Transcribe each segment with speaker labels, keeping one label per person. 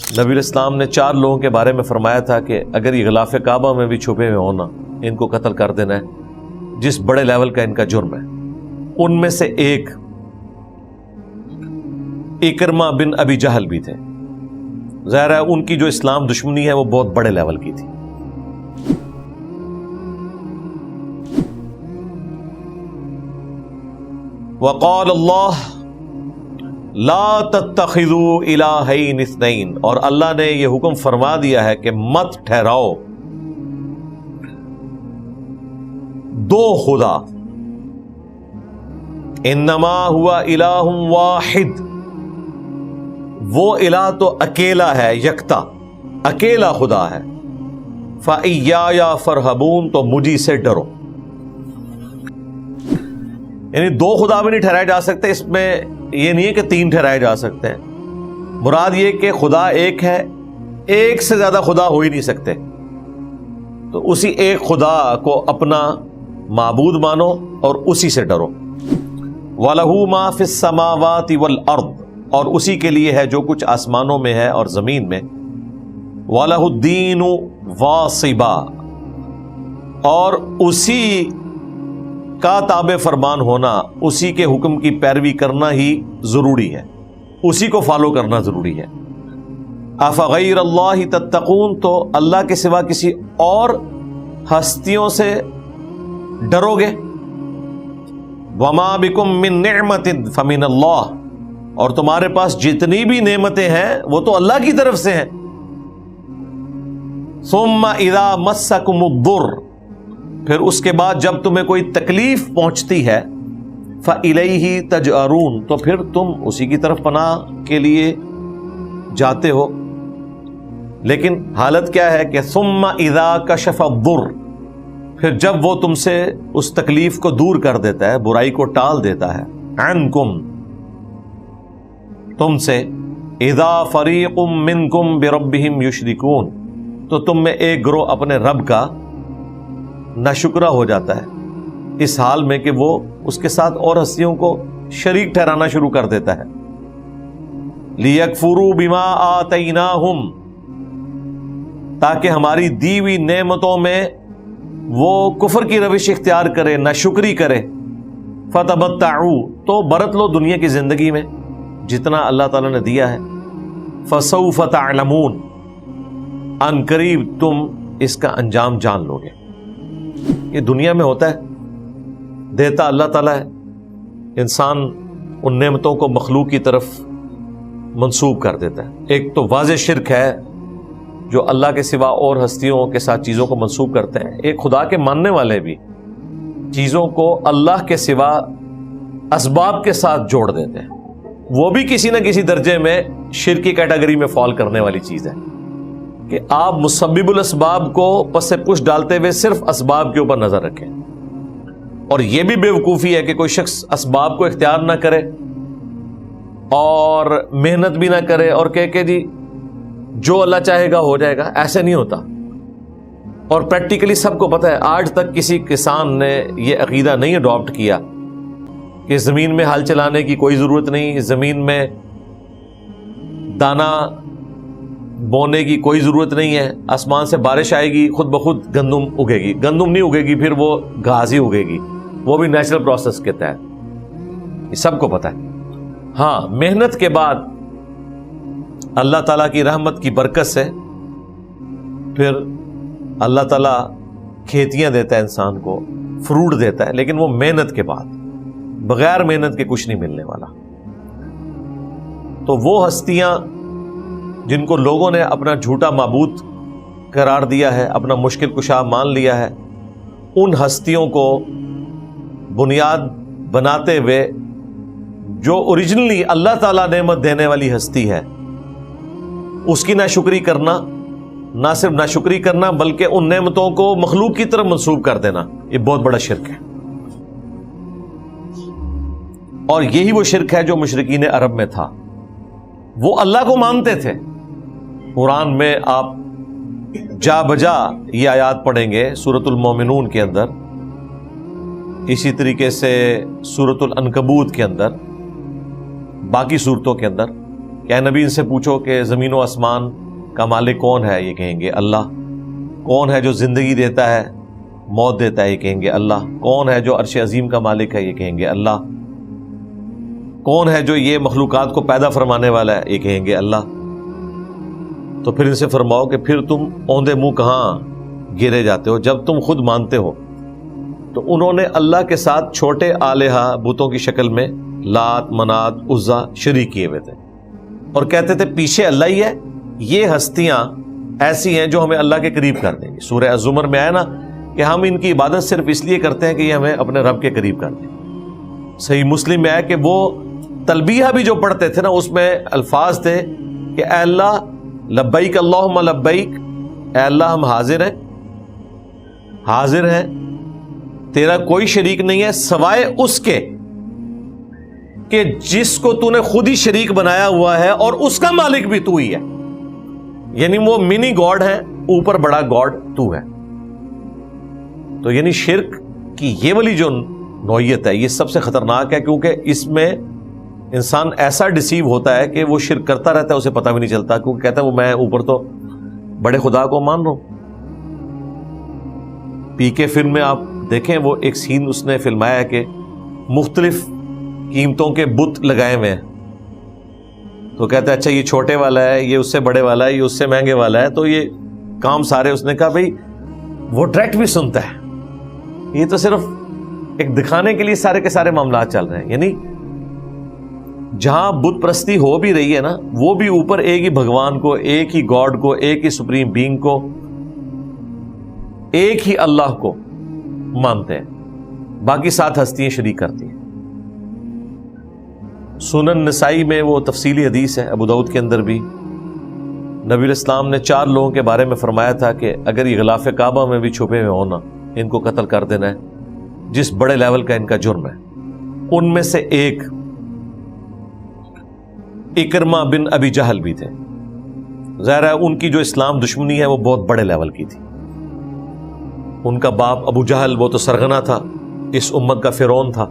Speaker 1: نبی علیہ السلام نے 4 لوگوں کے بارے میں فرمایا تھا کہ اگر یہ غلاف کعبہ میں بھی چھپے ہوئے ہونا، ان کو قتل کر دینا ہے، جس بڑے لیول کا ان کا جرم ہے۔ ان میں سے ایک اکرمہ بن ابی جہل بھی تھے۔ ظاہر ہے ان کی جو اسلام دشمنی ہے وہ بہت بڑے لیول کی تھی۔ وقال اللہ لا تتخذوا الہین اثنین، اور اللہ نے یہ حکم فرما دیا ہے کہ مت ٹھہراؤ 2 خدا، انما ہوا الہ واحد، وہ الہ تو اکیلا ہے، یکتا اکیلا خدا ہے، فَإِيَّايَ فَارْهَبُونَ، تو مجھے سے ڈرو۔ یعنی 2 خدا بھی نہیں ٹھہرائے جا سکتے، اس میں یہ نہیں ہے کہ 3 ٹھہرائے جا سکتے ہیں، مراد یہ کہ خدا ایک ہے، ایک سے زیادہ خدا ہو ہی نہیں سکتے، تو اسی ایک خدا کو اپنا معبود مانو اور اسی سے ڈرو۔ وَلَهُ مَا فِي السَّمَاوَاتِ وَالْأَرْضِ، اور اسی کے لیے ہے جو کچھ آسمانوں میں ہے اور زمین میں۔ وَلَهُ الدِّينُ وَاصِبًا، اور اسی کا تابع فرمان ہونا، اسی کے حکم کی پیروی کرنا ہی ضروری ہے، اسی کو فالو کرنا ضروری ہے۔ افغیر اللہ تتقون، تو اللہ کے سوا کسی اور ہستیوں سے ڈرو گے؟ وما بکم من نعمت فمن اللہ، اور تمہارے پاس جتنی بھی نعمتیں ہیں وہ تو اللہ کی طرف سے ہیں۔ ثم اذا مسکم الضر، پھر اس کے بعد جب تمہیں کوئی تکلیف پہنچتی ہے، فَإِلَيْهِ تَجْأَرُونَ، تو پھر تم اسی کی طرف پناہ کے لیے جاتے ہو۔ لیکن حالت کیا ہے کہ ثُمَّ إِذَا كَشَفَ الضُّرَّ، پھر جب وہ تم سے اس تکلیف کو دور کر دیتا ہے، برائی کو ٹال دیتا ہے، عَنْكُمْ، تم سے، إِذَا فَرِيقٌ مِّنْكُمْ بِرَبِّهِمْ يُشْرِكُونَ، تو تم میں ایک گروہ اپنے رب کا ناشکرہ ہو جاتا ہے، اس حال میں کہ وہ اس کے ساتھ اور ہستیوں کو شریک ٹھہرانا شروع کر دیتا ہے۔ لِيَكْفُرُوا بِمَا آتَيْنَاهُمْ، تاکہ ہماری دی ہوئی نعمتوں میں وہ کفر کی روش اختیار کرے، ناشکری کرے۔ فَتَمَتَّعُوا، تو برت لو دنیا کی زندگی میں جتنا اللہ تعالیٰ نے دیا ہے۔ فَسَوْفَ تَعْلَمُونَ، ان قریب تم اس کا انجام جان لو گے۔ یہ دنیا میں ہوتا ہے، دیتا اللہ تعالیٰ ہے، انسان ان نعمتوں کو مخلوق کی طرف منسوب کر دیتا ہے۔ ایک تو واضح شرک ہے جو اللہ کے سوا اور ہستیوں کے ساتھ چیزوں کو منسوب کرتے ہیں۔ ایک خدا کے ماننے والے بھی چیزوں کو اللہ کے سوا اسباب کے ساتھ جوڑ دیتے ہیں، وہ بھی کسی نہ کسی درجے میں شرک کی کیٹیگری میں فال کرنے والی چیز ہے کہ آپ مسبب الاسباب کو پس سے پش ڈالتے ہوئے صرف اسباب کے اوپر نظر رکھیں۔ اور یہ بھی بیوقوفی ہے کہ کوئی شخص اسباب کو اختیار نہ کرے اور محنت بھی نہ کرے اور کہے کہ جی جو اللہ چاہے گا ہو جائے گا۔ ایسے نہیں ہوتا، اور پریکٹیکلی سب کو پتہ ہے، آج تک کسی کسان نے یہ عقیدہ نہیں اڈاپٹ کیا کہ زمین میں ہل چلانے کی کوئی ضرورت نہیں، زمین میں دانا بونے کی کوئی ضرورت نہیں ہے، آسمان سے بارش آئے گی خود بخود گندم اگے گی۔ گندم نہیں اگے گی، پھر وہ گھاس ہی اگے گی، وہ بھی نیچرل پروسیس کے تحت، یہ سب کو پتہ ہے۔ ہاں، محنت کے بعد اللہ تعالیٰ کی رحمت کی برکت سے پھر اللہ تعالیٰ کھیتیاں دیتا ہے انسان کو، فروٹ دیتا ہے، لیکن وہ محنت کے بعد، بغیر محنت کے کچھ نہیں ملنے والا۔ تو وہ ہستیاں جن کو لوگوں نے اپنا جھوٹا معبود قرار دیا ہے، اپنا مشکل کشا مان لیا ہے، ان ہستیوں کو بنیاد بناتے ہوئے جو اوریجنلی اللہ تعالیٰ نعمت دینے والی ہستی ہے، اس کی ناشکری کرنا، نہ صرف ناشکری کرنا بلکہ ان نعمتوں کو مخلوق کی طرف منسوب کر دینا، یہ بہت بڑا شرک ہے۔ اور یہی وہ شرک ہے جو مشرکین عرب میں تھا، وہ اللہ کو مانتے تھے۔ قرآن میں آپ جا بجا یہ آیات پڑھیں گے، سورۃ المومنون کے اندر، اسی طریقے سے سورۃ العنکبوت کے اندر، باقی صورتوں کے اندر کہ اے نبی ان سے پوچھو کہ زمین و آسمان کا مالک کون ہے؟ یہ کہیں گے اللہ۔ کون ہے جو زندگی دیتا ہے موت دیتا ہے؟ یہ کہیں گے اللہ۔ کون ہے جو عرش عظیم کا مالک ہے؟ یہ کہیں گے اللہ۔ کون ہے جو یہ مخلوقات کو پیدا فرمانے والا ہے؟ یہ کہیں گے اللہ۔ تو پھر ان سے فرماؤ کہ پھر تم اوندے منہ کہاں گرے جاتے ہو جب تم خود مانتے ہو؟ تو انہوں نے اللہ کے ساتھ چھوٹے آلہہ بتوں کی شکل میں لات، منات، عزا شریک کیے ہوئے تھے اور کہتے تھے پیچھے اللہ ہی ہے، یہ ہستیاں ایسی ہیں جو ہمیں اللہ کے قریب کر دیں گی۔ سورہ الزمر میں آیا نا کہ ہم ان کی عبادت صرف اس لیے کرتے ہیں کہ یہ ہمیں اپنے رب کے قریب کر دیں۔ صحیح مسلم میں آیا کہ وہ تلبیہ بھی جو پڑھتے تھے نا اس میں الفاظ تھے کہ اے اللہ لبیک اللہم لبیک، اے اللہ ہم حاضر ہیں تیرا کوئی شریک نہیں ہے سوائے اس کے کہ جس کو تو نے خود ہی شریک بنایا ہوا ہے اور اس کا مالک بھی تو ہی ہے، یعنی وہ منی گاڈ ہے، اوپر بڑا گاڈ تو ہے۔ تو یعنی شرک کی یہ والی جو نوعیت ہے یہ سب سے خطرناک ہے، کیونکہ اس میں انسان ایسا ڈسیو ہوتا ہے کہ وہ شرک کرتا رہتا ہے، اسے پتہ بھی نہیں چلتا، کیونکہ کہتا ہے وہ میں اوپر تو بڑے خدا کو مان رہا ہوں۔ پی کے فلم میں آپ دیکھیں وہ ایک سین اس نے فلمایا ہے کہ مختلف قیمتوں کے بت لگائے ہوئے ہیں، تو کہتا ہے اچھا یہ چھوٹے والا ہے، یہ اس سے بڑے والا ہے، یہ اس سے مہنگے والا ہے، تو یہ کام سارے اس نے کہا بھائی وہ ڈائریکٹ بھی سنتا ہے، یہ تو صرف ایک دکھانے کے لیے سارے کے سارے معاملات چل رہے ہیں۔ یعنی جہاں بت پرستی ہو بھی رہی ہے نا وہ بھی اوپر ایک ہی بھگوان کو، ایک ہی گاڈ کو، ایک ہی سپریم بینگ کو، ایک ہی اللہ کو مانتے ہیں، باقی سات ہستیاں شریک کرتی ہیں۔ سنن نسائی میں وہ تفصیلی حدیث ہے، ابو داؤد کے اندر بھی نبی علیہ السلام نے 4 لوگوں کے بارے میں فرمایا تھا کہ اگر یہ غلاف کعبہ میں بھی چھپے ہوئے ہونا ان کو قتل کر دینا ہے، جس بڑے لیول کا ان کا جرم ہے۔ ان میں سے ایک اکرمہ بن ابی جہل بھی تھے۔ ظاہر ہے ان کی جو اسلام دشمنی ہے وہ بہت بڑے لیول کی تھی۔ ان کا باپ ابو جہل وہ تو سرغنہ تھا، اس امت کا فرعون تھا،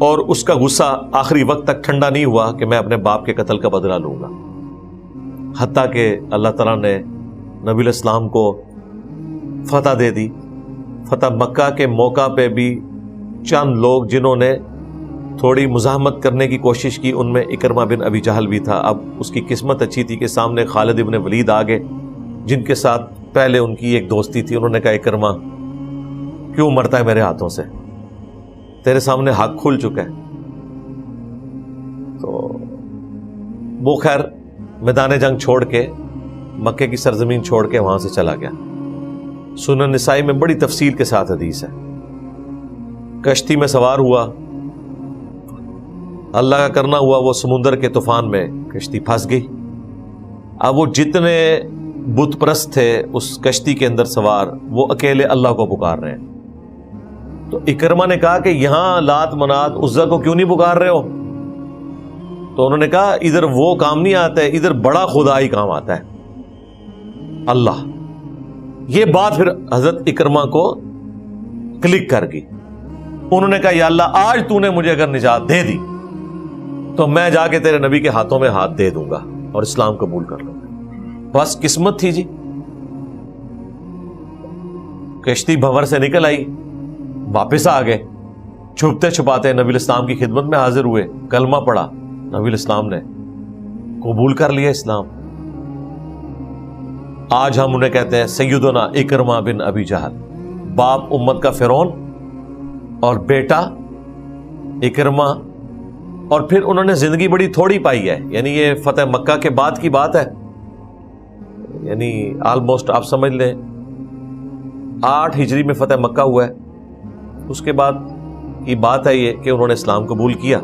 Speaker 1: اور اس کا غصہ آخری وقت تک ٹھنڈا نہیں ہوا کہ میں اپنے باپ کے قتل کا بدلہ لوں گا، حتیٰ کہ اللہ تعالیٰ نے نبی علیہ السلام کو فتح دے دی۔ فتح مکہ کے موقع پہ بھی چند لوگ جنہوں نے تھوڑی مزاحمت کرنے کی کوشش کی، ان میں اکرمہ بن ابی جہل بھی تھا۔ اب اس کی قسمت اچھی تھی کہ سامنے خالد ابن ولید آ گئے، جن کے ساتھ پہلے ان کی ایک دوستی تھی۔ انہوں نے کہا اکرمہ کیوں مرتا ہے میرے ہاتھوں سے، تیرے سامنے حق کھل چکا ہے۔ تو وہ خیر میدان جنگ چھوڑ کے مکے کی سرزمین چھوڑ کے وہاں سے چلا گیا۔ سنن نسائی میں بڑی تفصیل کے ساتھ حدیث ہے۔ کشتی میں سوار ہوا، اللہ کا کرنا ہوا وہ سمندر کے طوفان میں کشتی پھنس گئی۔ اب وہ جتنے بت پرست تھے اس کشتی کے اندر سوار، وہ اکیلے اللہ کو پکار رہے ہیں۔ تو اکرمہ نے کہا کہ یہاں لات منات عزا کو کیوں نہیں پکار رہے ہو؟ تو انہوں نے کہا ادھر وہ کام نہیں آتا ہے، ادھر بڑا خدا ہی کام آتا ہے، اللہ۔ یہ بات پھر حضرت اکرمہ کو کلک کر گئی۔ انہوں نے کہا یا اللہ آج تو نے مجھے اگر نجات دے دی تو میں جا کے تیرے نبی کے ہاتھوں میں ہاتھ دے دوں گا اور اسلام قبول کر لوں گا۔ بس قسمت تھی جی، کشتی بھنور سے نکل آئی، واپس آ گئے، چھپتے چھپاتے نبی الاسلام کی خدمت میں حاضر ہوئے، کلمہ پڑھا، نبی الاسلام نے قبول کر لیا اسلام۔ آج ہم انہیں کہتے ہیں سیدنا اکرمہ بن ابی جہل، باپ امت کا فرعون اور بیٹا اکرمہ۔ اور پھر انہوں نے زندگی بڑی تھوڑی پائی ہے، یعنی یہ فتح مکہ کے بعد کی بات ہے، یعنی آلموسٹ آپ سمجھ لیں 8 ہجری میں فتح مکہ ہوا ہے۔ اس کے بعد کی بات ہے یہ کہ انہوں نے اسلام قبول کیا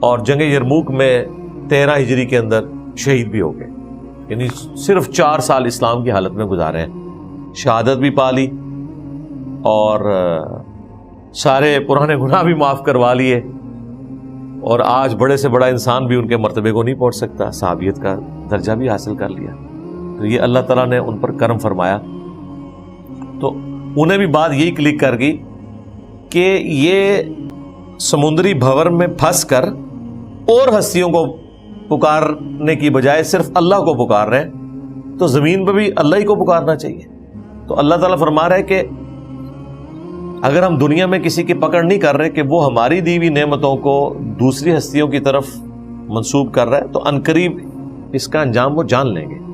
Speaker 1: اور جنگ یرموک میں 13 ہجری کے اندر شہید بھی ہو گئے، یعنی صرف 4 سال اسلام کی حالت میں گزارے ہیں، شہادت بھی پا لی اور سارے پرانے گناہ بھی معاف کروا لیے، اور آج بڑے سے بڑا انسان بھی ان کے مرتبے کو نہیں پہنچ سکتا، صحابیت کا درجہ بھی حاصل کر لیا۔ تو یہ اللہ تعالیٰ نے ان پر کرم فرمایا۔ تو انہیں بھی بات یہی کلک کر گئی کہ یہ سمندری بھنور میں پھنس کر اور ہستیوں کو پکارنے کی بجائے صرف اللہ کو پکار رہے ہیں، تو زمین پہ بھی اللہ ہی کو پکارنا چاہیے۔ تو اللہ تعالیٰ فرما رہا ہے کہ اگر ہم دنیا میں کسی کی پکڑ نہیں کر رہے کہ وہ ہماری دی ہوئی نعمتوں کو دوسری ہستیوں کی طرف منسوب کر رہا ہے، تو عنقریب اس کا انجام وہ جان لیں گے۔